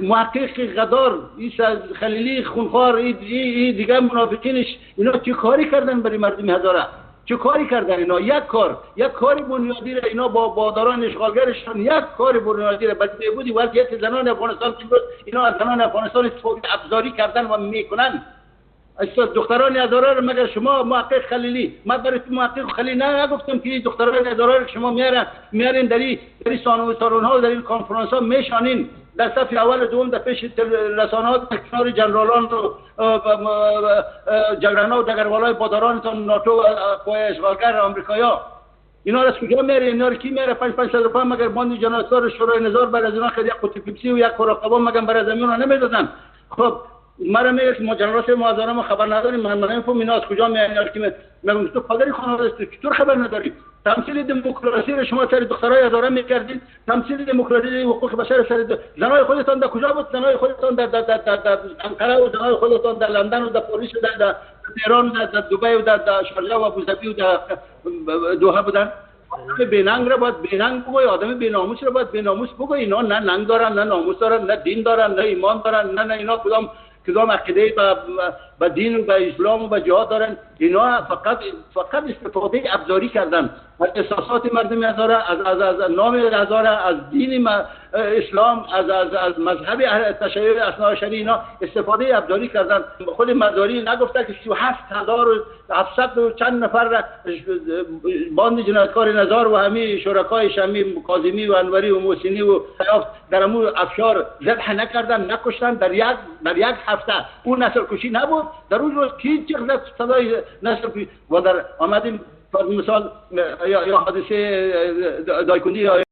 محقق غدار، خلیلی خونخوار، این دیگه منافقینش، اینا چه کاری کردن برای مردم هزاره؟ چه کاری کردن اینا؟ یک کاری بنیادی را اینا با باداران اشغالگرشان یک کاری بنیادی را بدی بودی وضعیت زنان افغانستان که اینا از زنان افغانستان ابزاری کردن و میکنن. دختران هزاره رو مگر شما محقق خلیلی، من برای محقق خلیلی نگفتم که دختران هزاره رو شما میارین در سالن ها و در این کنفرانس ها میشانین در صف اول دوم در پیش رسانه‌ها در کنار جنرالان و جگرنا و دگروالای بادارانتان ناتو و قوای اشغالگر آمریکایا، اینا را از کجا میاره؟ اینا را کی میاره؟ 500 روپیه مگر باند جنایتکار شورای نظار برای از اینا خیلی یک قطب پیپسی و یک مراقبه مگر برای زمین ها نمیدادن. خب مرا میگه که ماجرات معذرم خبر نداریم، من نمیفهم اینا از کجا میان. که میگم تو پدری خانواده است، چطور خبر نداری؟ تمثیل دموکراسی را شما سر دخترای هزاره میکردید، تمثیل دموکراسی حقوق بشر سر زنای خودتان در کجا بود؟ زنای خودتان در انقره و زنای خودتان در لندن و در پاریس و در تهران و در دبی و در شارجه و ابوظبی و در دوحه بودن. بیننگ را باید بیننگ بگوی، آدم بیناموس را باید بیناموس بگوی. اینا نه ننگ دارن، نه ناموس دارن، نه دین دارن، نه ایمان دارن، نه اینا کدام عقیده به دین و به اسلام و به جهاد دارن. اینا فقط استفاده ابزاری کردن از احساسات مردم هزاره، از نام هزاره، از دین اسلام، از مذهب تشیع اثناعشری، اینا استفاده ابزاری کردن. خود مزاری نگفته که 37,700 و چند نفر را باند جنایتکار نظار و همه شرکایش، همه کاظمی و انوری و محسنی و خیاف در امور افشار ذبح نکردن، نکشتن در یک هفته. اون نسل کشی نبود در اون روز کی چقدر صدای نسل کشی و در آمدیم مثال یا حادثه دایکندی